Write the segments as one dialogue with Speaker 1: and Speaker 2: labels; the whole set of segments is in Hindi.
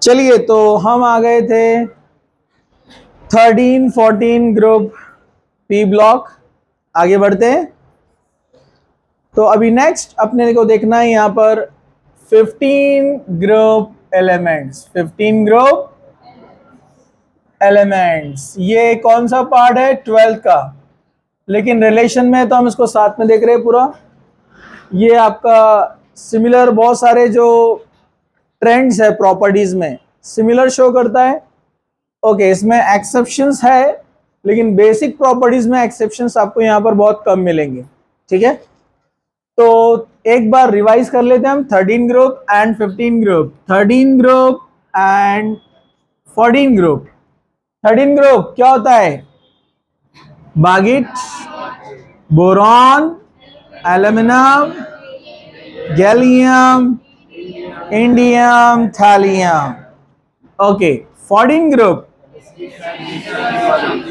Speaker 1: चलिए, तो हम आ गए थे 13-14 ग्रुप पी ब्लॉक। आगे बढ़ते हैं। तो अभी नेक्स्ट अपने को देखना है यहाँ पर 15 ग्रुप एलिमेंट्स। 15 ग्रुप एलिमेंट्स, ये कौन सा पार्ट है? 12th का, लेकिन रिलेशन में तो हम इसको साथ में देख रहे हैं पूरा। ये आपका सिमिलर बहुत सारे जो ट्रेंड्स है प्रॉपर्टीज में सिमिलर शो करता है। ओके, इसमें एक्सेप्शंस है, लेकिन बेसिक प्रॉपर्टीज में एक्सेप्शंस आपको यहां पर बहुत कम मिलेंगे। ठीक है, तो एक बार रिवाइज कर लेते हैं हम। 13 group and 15 group, 13 group and 14 group. 13 group क्या होता है? बागिट, boron, aluminium, gallium, indium, thallium. Okay, 14 group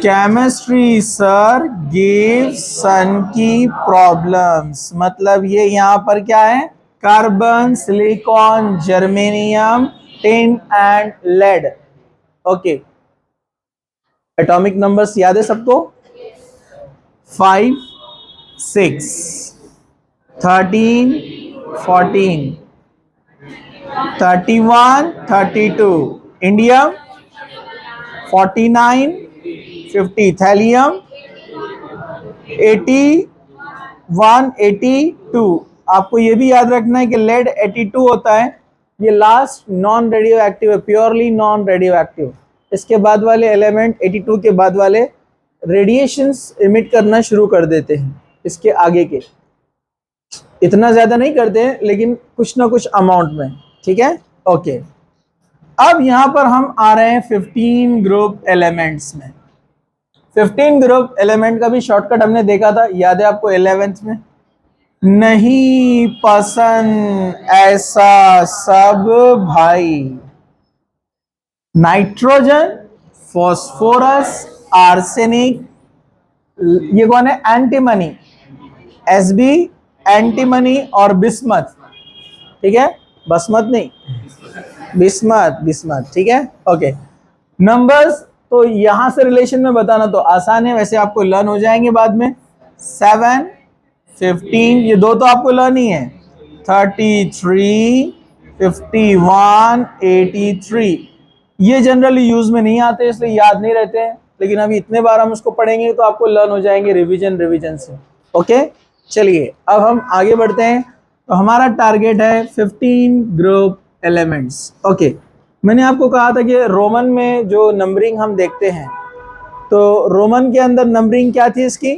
Speaker 1: chemistry sir give sun की प्रॉब्लम्स। मतलब ये यहां पर क्या है? Carbon, silicon, germanium, tin and lead. Okay, atomic numbers याद है सबको? 5, 6, 13, 14, 31, 32, इंडियम 49, 50, थैलियम 81, 82। आपको ये भी याद रखना है कि लेड 82 होता है। ये लास्ट नॉन रेडियो एक्टिव है, प्योरली नॉन रेडियो एक्टिव। इसके बाद वाले एलिमेंट 82 के बाद वाले रेडिएशंस इमिट करना शुरू कर देते हैं। इसके आगे के इतना ज्यादा नहीं करते हैं, लेकिन कुछ ना कुछ अमाउंट में। ठीक है, ओके। अब यहां पर हम आ रहे हैं 15 ग्रुप एलिमेंट्स में। 15 ग्रुप एलिमेंट का भी शॉर्टकट हमने देखा था, याद है आपको 11th में? नहीं पसंद ऐसा सब भाई। नाइट्रोजन, फॉस्फोरस, आर्सेनिक, ये कौन है? एंटीमनी, एसबी, एंटीमनी और बिस्मथ। ठीक है, बसमत नहीं, बिस्मथ, बिस्मथ। ठीक है, ओके। नंबर्स तो यहां से रिलेशन में बताना तो आसान है, वैसे आपको लर्न हो जाएंगे बाद में। 7, 15, ये दो तो आपको लर्न ही है। 33, 51, 83, ये जनरली यूज में नहीं आते इसलिए याद नहीं रहते हैं, लेकिन अभी इतने बार हम उसको पढ़ेंगे तो आपको लर्न हो जाएंगे रिवीजन से। ओके, चलिए अब हम आगे बढ़ते हैं। तो हमारा टारगेट है 15 ग्रुप एलिमेंट्स। ओके, मैंने आपको कहा था कि रोमन में जो नंबरिंग हम देखते हैं, तो रोमन के अंदर नंबरिंग क्या थी इसकी?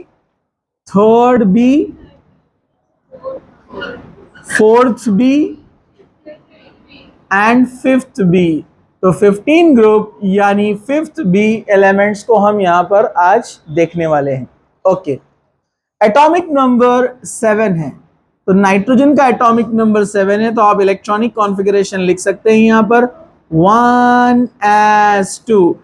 Speaker 1: 3rd B, 4th B and 5th B. तो 15 ग्रुप यानी 5th बी एलिमेंट्स को हम यहां पर आज देखने वाले हैं। ओके, एटॉमिक नंबर 7 है, तो नाइट्रोजन का एटॉमिक नंबर 7 है, तो आप इलेक्ट्रॉनिक कॉन्फ़िगरेशन लिख सकते हैं यहां पर 1s2।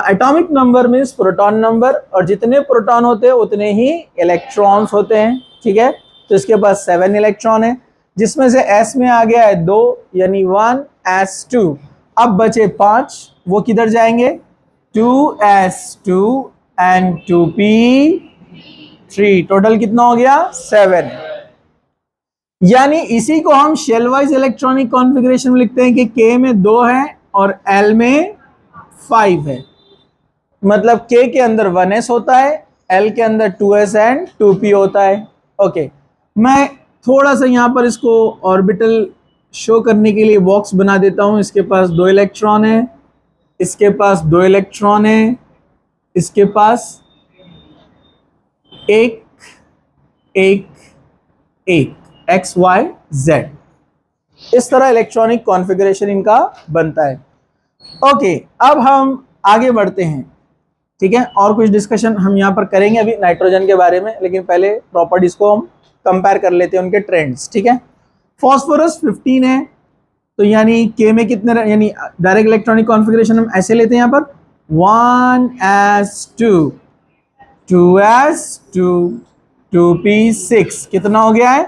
Speaker 1: Atomic number means proton number, और जितने प्रोटॉन होते हैं उतने ही इलेक्ट्रॉन्स होते हैं। ठीक है, तो इसके पास 7 इलेक्ट्रॉन है, जिसमें से s में आ गया है 2 यानी 1s2। अब बचे 5, वो किधर जाएंगे? 2s2 and 2p3। टोटल कितना हो गया? 7। यानी इसी को हम शेल वाइज इलेक्ट्रॉनिक कॉन्फ़िगरेशन में लिखते हैं कि k में 2 है और l में 5 है। मतलब k के अंदर 1s होता है, l के अंदर 2s एंड 2p होता है। ओके, मैं थोड़ा सा यहां पर इसको ऑर्बिटल शो करने के लिए बॉक्स बना देता हूं। इसके पास 2 इलेक्ट्रॉन है, इसके पास 2 इलेक्ट्रॉन है, इसके पास एक एक एक, एक्स वाई जेड। इस तरह इलेक्ट्रॉनिक कॉन्फ़िगरेशन इनका बनता है। ओके, अब हम आगे बढ़ते हैं। ठीक है, और कुछ डिस्कशन हम यहाँ पर करेंगे अभी नाइट्रोजन के बारे में, लेकिन पहले प्रॉपर्टीज को हम कंपेयर कर लेते हैं, उनके ट्रेंड्स। ठीक है, फॉस्फोरस 15 है, तो यानी के में कितने, यानी डायरेक्ट इलेक्ट्रॉनिक कॉन्फ़िगरेशन हम ऐसे लेते हैं यहाँ पर 1s2, 2s2, 2p6। कितना हो गया है?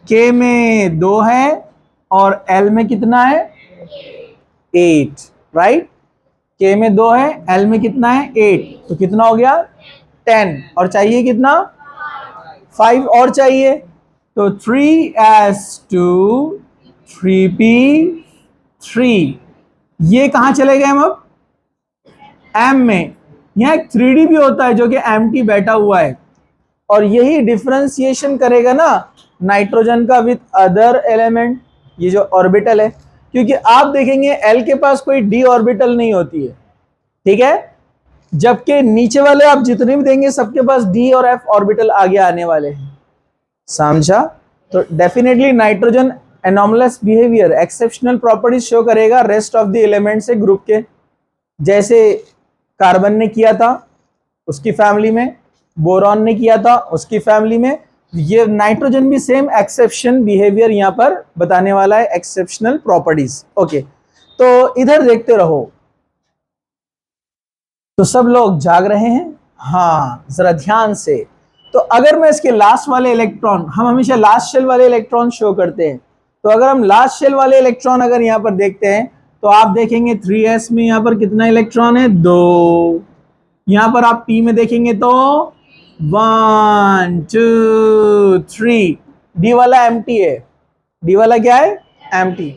Speaker 1: के में 2 है और एल में कितना है? 8, राइट। K में 2 है, L में कितना है 8, तो कितना हो गया 10, और चाहिए कितना 5 और चाहिए, तो 3s2 3p3, ये कहां चले गए हम अब M में। यहां एक 3D भी होता है जो कि एम्प्टी बैठा हुआ है, और यही डिफरेंशिएशन करेगा ना नाइट्रोजन का विथ अदर एलिमेंट, ये जो ऑर्बिटल है, क्योंकि आप देखेंगे L के पास कोई d ऑर्बिटल नहीं होती है, ठीक है, जबकि नीचे वाले आप जितने भी देंगे सबके पास d और f ऑर्बिटल आगे आने वाले हैं, समझा। तो definitely nitrogen anomalous behaviour, exceptional properties show करेगा रेस्ट ऑफ द एलिमेंट से ग्रुप के, जैसे कार्बन ने किया था उसकी फैमिली में, बोरॉन ने किया था उसकी फैमिली में, ये नाइट्रोजन भी सेम एक्सेप्शन बिहेवियर यहां पर बताने वाला है, एक्सेप्शनल प्रॉपर्टीज। ओके, तो इधर देखते रहो। तो सब लोग जाग रहे हैं, हाँ जरा ध्यान से। तो अगर मैं इसके लास्ट वाले इलेक्ट्रॉन, हम हमेशा लास्ट शेल वाले इलेक्ट्रॉन शो करते हैं, तो अगर हम लास्ट शेल वाले इलेक्ट्रॉन अगर यहां पर देखते हैं तो आप देखेंगे 3s में यहां पर कितना इलेक्ट्रॉन है 2, यहां पर आप p में देखेंगे तो 1 2 3, d वाला एम्प्टी है, d वाला क्या है एम्प्टी,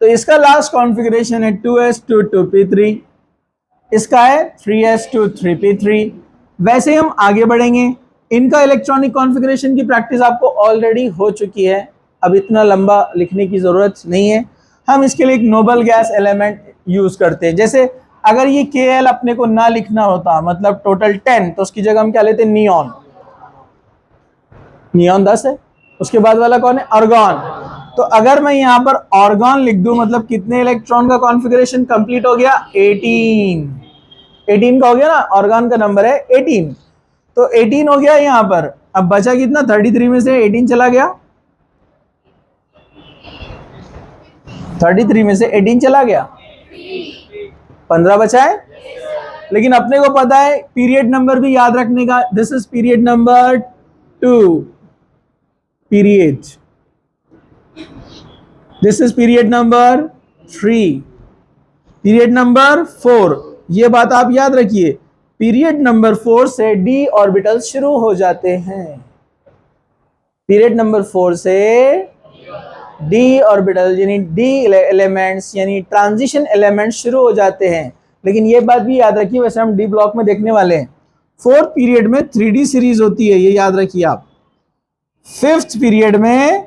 Speaker 1: तो इसका लास्ट कॉन्फ़िगरेशन है 2s2 2p3, इसका है 3s2 3p3। वैसे ही हम आगे बढ़ेंगे, इनका इलेक्ट्रॉनिक कॉन्फ़िगरेशन की प्रैक्टिस आपको ऑलरेडी हो चुकी है, अब इतना लंबा लिखने की जरूरत नहीं है। हम इसके लिए एक नोबल गैस एलिमेंट यूज करते हैं, जैसे अगर ये Kl अपने को ना लिखना होता, मतलब टोटल 10, तो उसकी जगह हम क्या लेते, नियॉन, नियॉन 10 है, उसके बाद वाला कौन है आर्गॉन, तो अगर मैं यहां पर आर्गॉन लिख दूं, मतलब कितने इलेक्ट्रॉन का कॉन्फ़िगरेशन कंप्लीट हो गया 18 का हो गया ना, आर्गॉन का नंबर है 18, तो 18 हो गया यहां पर। अब बचा कितना 33 में से 18 चला गया, 33 में से 18 चला गया, 15 बचा है, लेकिन अपने को पता है पीरियड नंबर भी याद रखने का, this is period number 2, period, this is period number 3, period number 4, ये बात आप याद रखिए, पीरियड नंबर 4 से d ऑर्बिटल शुरू हो जाते हैं, पीरियड नंबर 4 से d ऑर्बिटल यानी d एलिमेंट्स यानी ट्रांजिशन एलिमेंट्स शुरू हो जाते हैं। लेकिन ये बात भी याद रखिए, वैसे हम d ब्लॉक में देखने वाले हैं, 4th पीरियड में 3d सीरीज होती है, ये याद रखिए आप, 5th पीरियड में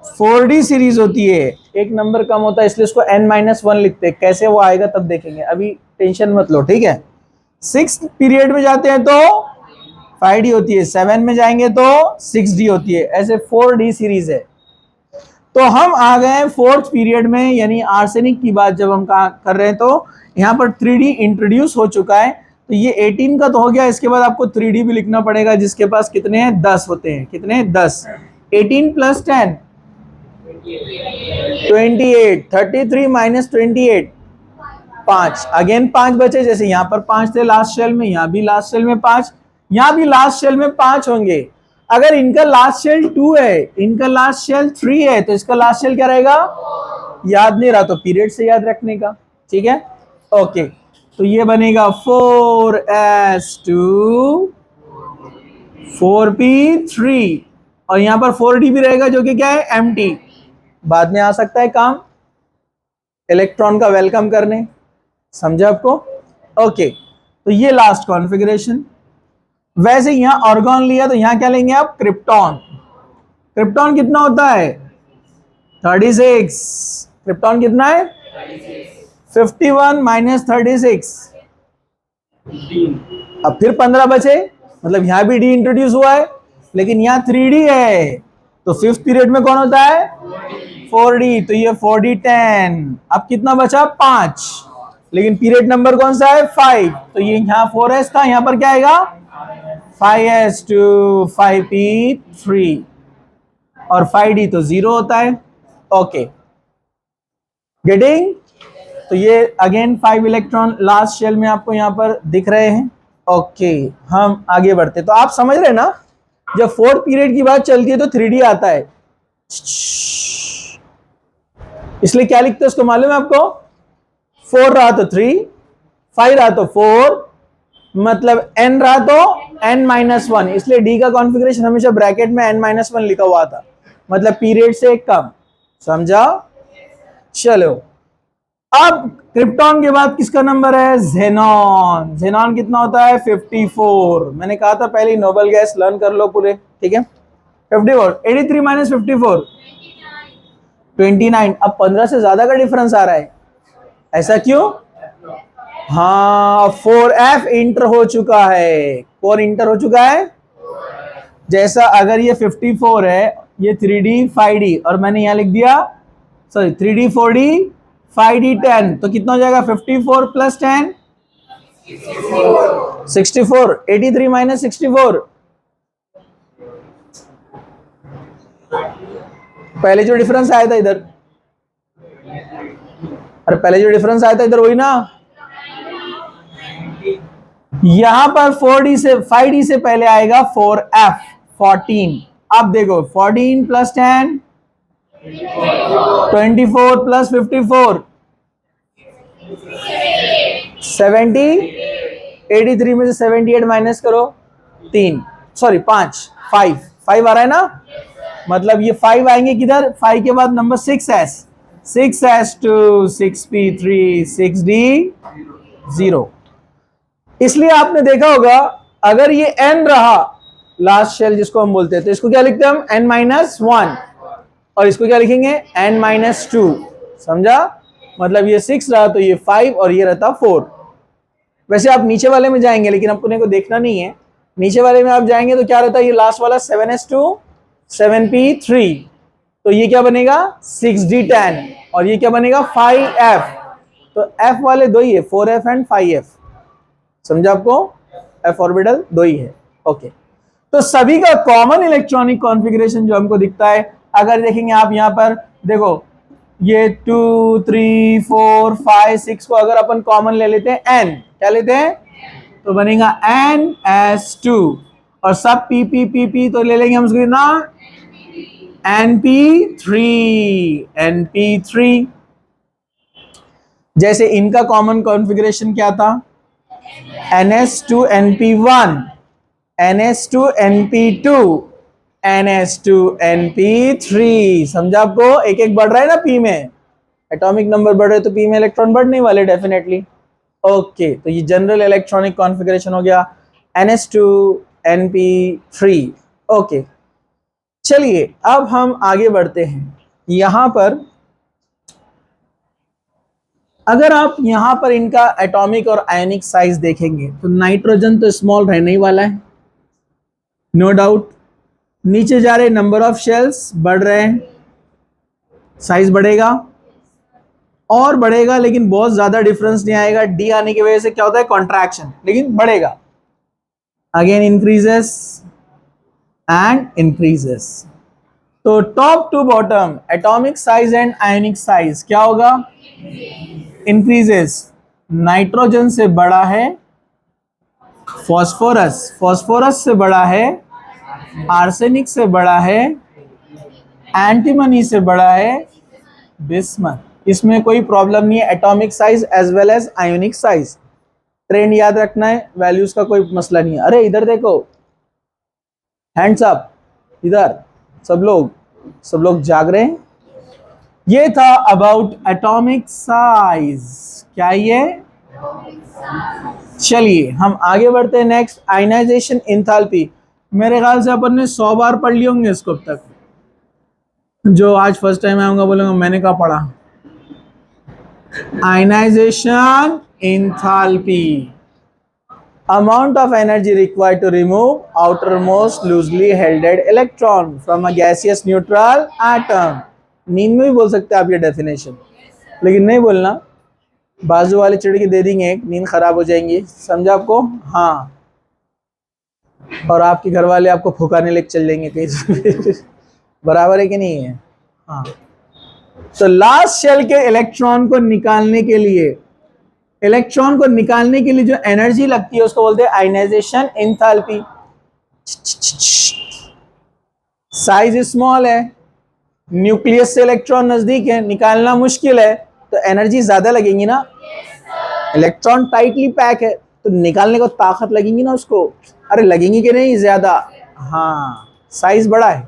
Speaker 1: 4d सीरीज होती है, एक नंबर कम होता है इसलिए इसको n-1 लिखते हैं, कैसे वो आएगा तब देखेंगे, अभी टेंशन मत लो, ठीक है। 6th पीरियड में जाते हैं तो 5d होती है, 7 में जाएंगे तो 6d होती है, ऐसे 4d सीरीज है। तो हम आ गए 4th पीरियड में, यानी आर्सेनिक की बात जब हम कर रहे हैं तो यहाँ पर 3d इंट्रोड्यूस हो चुका है, तो ये 18 का तो हो गया, इसके बाद आपको 3d भी लिखना पड़ेगा, जिसके पास कितने हैं 10 होते हैं, कितने 10, 18 प्लस 10 28, 33 माइनस 28 5, अगेन 5 बचे, जैसे यहाँ पर 5 थे लास्ट शेल में, यहाँ भी लास्ट शेल में 5, यहाँ भी लास्ट शेल में 5 होंगे। अगर इनका लास्ट शेल 2 है, इनका लास्ट शेल 3 है, तो इसका लास्ट शेल क्या रहेगा, याद नहीं रहा तो पीरियड से याद रखने का, ठीक है। ओके, तो ये बनेगा 4s2 4p3, और यहां पर 4d भी रहेगा जो कि क्या है एम्प्टी, बाद में आ सकता है काम इलेक्ट्रॉन का वेलकम करने, समझे आपको। ओके, तो ये लास्ट कॉन्फ़िगरेशन। वैसे यहां ऑर्गॉन लिया तो यहां क्या लेंगे आप, क्रिप्टॉन, क्रिप्टॉन कितना होता है 36, क्रिप्टॉन कितना है 51 माइनस 36, अब फिर 15 बचे, मतलब यहां भी डी इंट्रोड्यूस हुआ है, लेकिन यहां 3d है, तो 5th पीरियड में कौन होता है 4d, तो ये 4d10, अब कितना बचा 5, लेकिन पीरियड नंबर कौन सा है 5, तो ये यहाँ 4s था, यहाँ पर क्या आएगा 5s2 5p3, और 5d तो 0 होता है। ओके, गेटिंग, तो ये अगेन 5 इलेक्ट्रॉन लास्ट शेल में आपको यहाँ पर दिख रहे हैं। ओके, हम आगे बढ़ते, तो आप समझ रहे ना, जब 4th पीरियड की बात चलती है तो 3d आता है, इसलिए क्या लिखते हैं उसको मालूम है आपको, 4 रहा तो 3, 5 रहा तो 4, मतलब n रहा तो n-1, इसलिए डी का कॉन्फ़िगरेशन हमेशा ब्रैकेट में n-1 लिखा हुआ था, मतलब पीरियड से एक कम। समझा? चलो, अब क्रिप्टॉन के बाद किसका नंबर है? ज़ेनॉन। ज़ेनॉन कितना होता है? 54। मैंने कहा था पहले नोबल गैस लर्न कर लो पूरे, ठीक है? 54, 83 माइनस 54, 29। अब 15 से ज्यादा का डिफरेंस आ रहा है, ऐसा क्यों? हाँ, 4f इंटर हो चुका है, 4 इंटर हो चुका है। जैसा अगर ये 54 है, ये 3D 5D, और मैंने यहां लिख दिया, सॉरी 3D 4D 5D 10, तो कितना हो जाएगा? 54 प्लस 10 64, 83 माइनस 64। पहले जो डिफरेंस आया था इधर, अरे पहले जो डिफरेंस आया था इधर, वही ना। यहां पर 4D से 5D से पहले आएगा 4f 14। अब देखो 14 प्लस 10 24 प्लस 54 70, 83 में से 78 माइनस करो, 3 सॉरी 5 5 आ रहा है ना, मतलब ये 5 आएंगे किधर? 5 के बाद number 6s, 6s2 6p3 6d 0। इसलिए आपने देखा होगा अगर ये n रहा लास्ट शेल जिसको हम बोलते हैं, तो इसको क्या लिखते हैं हम? n-1, और इसको क्या लिखेंगे? n-2। समझा? मतलब ये 6 रहा तो ये 5 और ये रहता 4। वैसे आप नीचे वाले में जाएंगे, लेकिन अपने को देखना नहीं है। नीचे वाले में आप जाएंगे तो क्या रहता है? ये लास्ट वाला 7s2 7p3, तो ये क्या बनेगा? 6d10, और ये क्या बनेगा? 5f। तो f वाले दो ही है, 4f एंड 5f। समझा आपको? f ऑर्बिटल दो ही है। ओके, तो सभी का कॉमन इलेक्ट्रॉनिक कॉन्फ़िगरेशन जो हमको दिखता है, अगर देखेंगे आप यहां पर देखो, ये 2 3 4 5 6 को अगर अपन कॉमन ले लेते हैं n, क्या लेते हैं? तो बनेगा NS2, और सब PP तो ले लेंगे हम उसको ना NP3 NP3। जैसे इनका कॉमन कॉन्फ़िगरेशन क्या था? NS2 NP1 NS2 NP2 NS2 NP3। समझा आपको? एक एक बढ़ रहा है ना पी में, एटॉमिक नंबर बढ़ रहे तो पी में इलेक्ट्रॉन बढ़ने वाले डेफिनेटली। ओके, तो ये जनरल इलेक्ट्रॉनिक कॉन्फ़िगरेशन हो गया NS2 NP3। ओके, चलिए अब हम आगे बढ़ते हैं। यहां पर अगर आप यहां पर इनका एटॉमिक और आयनिक साइज देखेंगे तो नाइट्रोजन तो स्मॉल रहने ही वाला है, नो डाउट। नीचे जा रहे नंबर ऑफ शेल्स बढ़ रहे हैं, साइज बढ़ेगा और बढ़ेगा, लेकिन बहुत ज्यादा डिफरेंस नहीं आएगा। डी आने की वजह से क्या होता है? कॉन्ट्रैक्शन, लेकिन बढ़ेगा। Again increases and increases. तो top to bottom atomic size and ionic size क्या होगा? इंक्रीजेस। नाइट्रोजन से बड़ा है फॉस्फोरस, फॉस्फोरस से बड़ा है आर्सेनिक, से बड़ा है एंटीमनी, से बड़ा है बिस्मथ। इसमें कोई प्रॉब्लम नहीं है, atomic size as well as ionic size. Trend याद रखना है, वैल्यूज का कोई मसला नहीं है। अरे इधर देखो, हैंड्स अप, इधर सब लोग जाग रहे हैं। ये था अबाउट एटॉमिक साइज। क्या ये? चलिए हम आगे बढ़ते हैं। Next, ionization enthalpy. मेरे ख्याल से अपन ने 100 बार पढ़ लिए होंगे इसको अब तक। जो आज फर्स्ट टाइम आऊंगा बोलेंगे मैंने कहा पढ़ा। Ionization enthalpy, amount of energy required to remove outermost loosely held electron from a gaseous neutral atom। नींद में भी बोल सकते हैं आप ये डेफिनेशन, लेकिन नहीं बोलना, बाजू वाले चिड़ के दे देंगे, नींद खराब हो जाएंगी। समझा आपको? हाँ, और आपके घर वाले आपको फुकाने लेके चल जाएंगे कहीं। बराबर है कि नहीं है? हाँ, तो लास्ट शेल के इलेक्ट्रॉन को निकालने के लिए, जो एनर्जी लगती है उसको बोलते हैं आयनाइजेशन एंथैल्पी। साइज स्मॉल है, न्यूक्लियस से इलेक्ट्रॉन नजदीक है, निकालना मुश्किल है, तो एनर्जी ज्यादा लगेंगी ना। इलेक्ट्रॉन टाइटली पैक है तो निकालने को ताकत लगेगी ना उसको, अरे लगेंगी कि नहीं ज्यादा, हाँ साइज बड़ा है,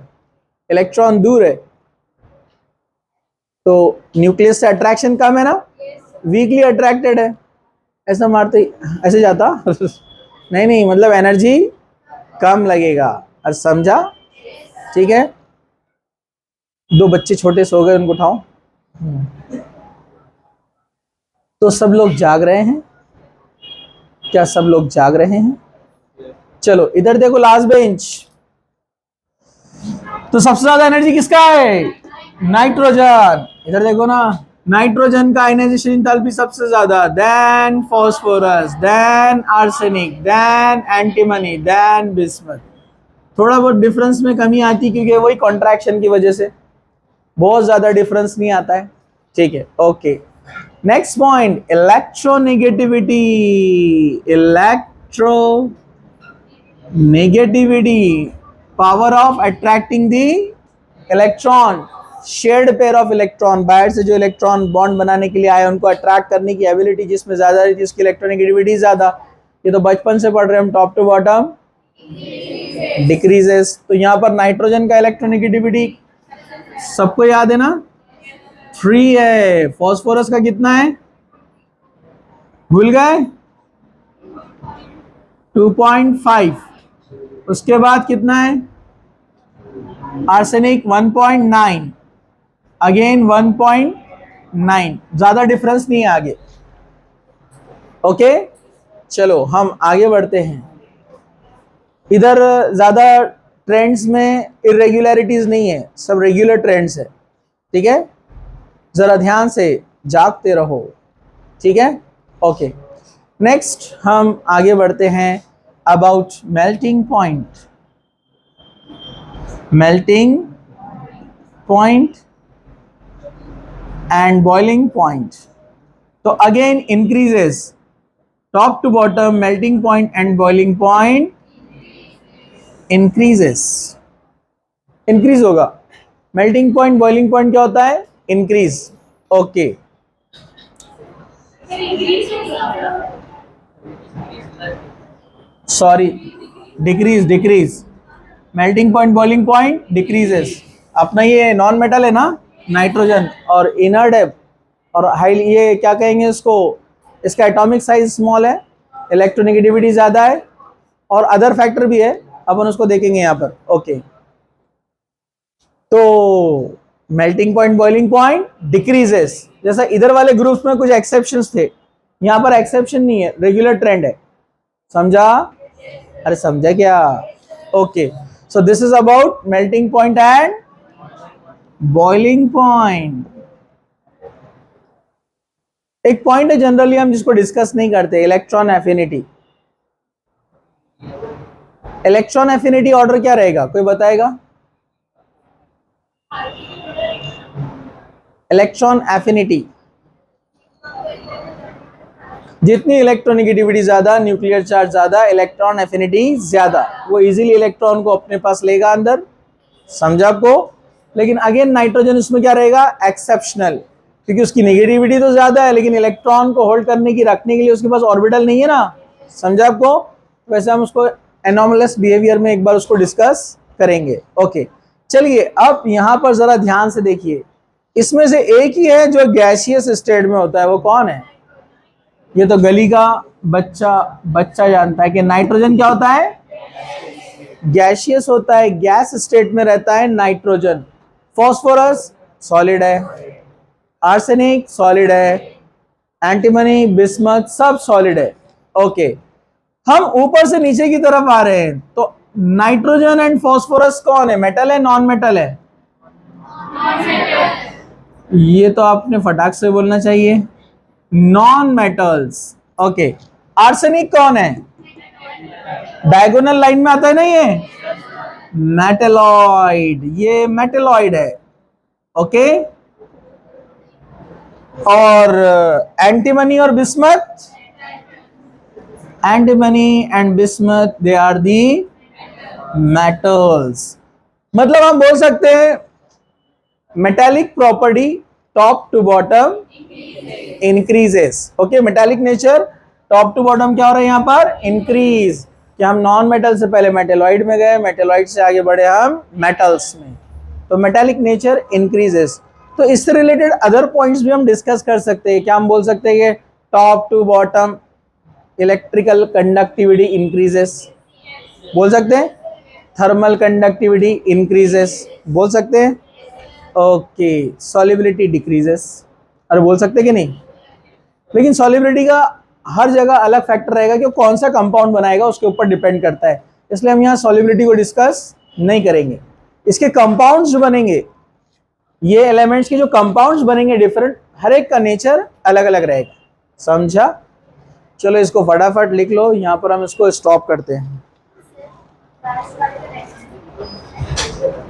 Speaker 1: इलेक्ट्रॉन दूर है, तो न्यूक्लियस से अट्रैक्शन कम है ना, वीकली अट्रैक्टेड है, ऐसा मारते ही ऐसे जाता नहीं नहीं, मतलब एनर्जी कम लगेगा, और समझा, ठीक है। दो बच्चे छोटे सो गए, उनको उठाओ। तो सब लोग जाग रहे हैं क्या, सब लोग जाग रहे हैं? चलो इधर देखो, लास्ट बेंच, तो सबसे ज्यादा एनर्जी किसका है, नाइट्रोजन, इधर देखो ना, नाइट्रोजन का आयनाइजेशन एंथैल्पी सबसे ज्यादा, then phosphorus, then arsenic, then antimony, then bismuth. थोड़ा बहुत डिफरेंस में कमी आती क्योंकि वही कॉन्ट्रैक्शन की वजह से, बहुत ज्यादा डिफरेंस नहीं आता है, ठीक है, okay. Next point, electronegativity, electronegativity, power of attracting the electron, shared pair of electron, बाहर से जो इलेक्ट्रॉन बॉन्ड बनाने के लिए आए उनको अट्रैक्ट करने की एबिलिटी जिसमें ज्यादा रहती है उसकी इलेक्ट्रोनेगेटिविटी ज्यादा। ये तो बचपन से पढ़ रहे हैं हम, टॉप टू बॉटम डिक्रीजेस। तो यहाँ पर नाइट्रोजन का इलेक्ट्रोनेगेटिविटी सबको याद है ना, 3 है। फास्फोरस का कितना है, भूल गए, 2.5। उसके बाद कितना है, आर्सेनिक 1.9, अगेन 1.9, ज्यादा डिफरेंस नहीं है आगे, ओके। चलो हम आगे बढ़ते हैं, इधर ज्यादा ट्रेंड्स में इरेग्युलरिटीज नहीं है, सब रेगुलर ट्रेंड्स है, ठीक है, जरा ध्यान से जागते रहो, ठीक है, ओके। नेक्स्ट हम आगे बढ़ते हैं, about melting point, melting point and boiling point. तो again increases, top to bottom, melting point and boiling point increases, increase होगा। मेल्टिंग पॉइंट, बॉइलिंग पॉइंट क्या होता है, increase, okay. Sorry, decrease, decrease, melting point boiling point decreases. अपना ये नॉन मेटल है ना नाइट्रोजन, और इनर्ट है, और हाई, ये क्या कहेंगे इसको, इसका एटॉमिक साइज स्मॉल है, इलेक्ट्रोनेगेटिविटी ज्यादा है, और अदर फैक्टर भी है, अपन उसको देखेंगे यहाँ पर, ओके। तो melting point boiling point decreases, जैसा इधर वाले ग्रुप्स में कुछ एक्सेप्शंस थे, यहाँ पर एक्सेप्शन नहीं है, रेगुलर ट्रेंड है, समझा, अरे समझा क्या, okay. So this is about melting point and boiling point. एक पॉइंट है जनरली हम जिसको डिस्कस नहीं करते, electron affinity. Electron affinity order क्या रहेगा, कोई बताएगा, इलेक्ट्रॉन एफिनिटी, जितनी इलेक्ट्रोनेगेटिविटी ज्यादा, न्यूक्लियर चार्ज ज्यादा, इलेक्ट्रॉन एफिनिटी ज्यादा, वो इजीली इलेक्ट्रॉन को अपने पास लेगा अंदर, समझा आपको। लेकिन अगेन नाइट्रोजन इसमें क्या रहेगा, एक्सेप्शनल, क्योंकि उसकी नेगेटिविटी तो ज्यादा है लेकिन इलेक्ट्रॉन को होल्ड करने की, रखने के लिए उसके पास ऑर्बिटल नहीं है ना, समझा आपको। वैसे हम उसको एनॉमलस बिहेवियर में एक बार उसको डिस्कस करेंगे, ओके। चलिए अब यहां पर जरा ध्यान से देखिए, इसमें से एक ही है जो गैसियस स्टेट में होता है, वो कौन है, ये तो गली का बच्चा जानता है कि नाइट्रोजन क्या होता है, गैसियस होता है, गैस स्टेट में रहता है नाइट्रोजन। फास्फोरस सॉलिड है, आर्सेनिक सॉलिड है, एंटीमनी, बिस्मथ सब सॉलिड है, ओके। हम ऊपर से नीचे की तरफ आ रहे हैं, तो नाइट्रोजन एंड फास्फोरस कौन है, मेटल है नॉन मेटल है, ये तो आपने फटाक से बोलना चाहिए, नॉन मेटल्स, ओके। आर्सेनिक कौन है, डायगोनल लाइन में आता है ना ये, मेटलॉइड, ये मेटलॉइड है, ओके। और एंटीमनी और bismuth, antimony and bismuth they are the metals. मतलब हम बोल सकते हैं metallic property top to bottom increases. Okay, metallic nature top to bottom क्या हो रहा है यहाँ पर, इंक्रीज। कि हम नॉन मेटल से पहले मेटेलॉइड में गए, मेटेलॉइड से आगे बढ़े हम मेटल्स में, तो मेटालिक नेचर इंक्रीजेस। तो इससे रिलेटेड अदर पॉइंट्स भी हम डिस्कस कर सकते हैं। क्या हम बोल सकते हैं कि top to bottom electrical conductivity increases, बोल सकते हैं। थर्मल कंडक्टिविटी इंक्रीजेस, बोल सकते हैं। ओके, सॉल्युबिलिटी डिक्रीजेस, अरे बोल सकते कि नहीं। लेकिन सॉल्युबिलिटी का हर जगह अलग फैक्टर रहेगा कि कौन सा कंपाउंड बनाएगा उसके ऊपर डिपेंड करता है, इसलिए हम यहाँ सॉल्युबिलिटी को डिस्कस नहीं करेंगे। इसके कंपाउंड्स जो बनेंगे, ये एलिमेंट्स के जो कंपाउंड्स बनेंगे डिफरेंट, हर एक का नेचर अलग अलग रहेगा, समझा। चलो इसको फटाफट लिख लो, यहाँ पर हम इसको स्टॉप करते हैं।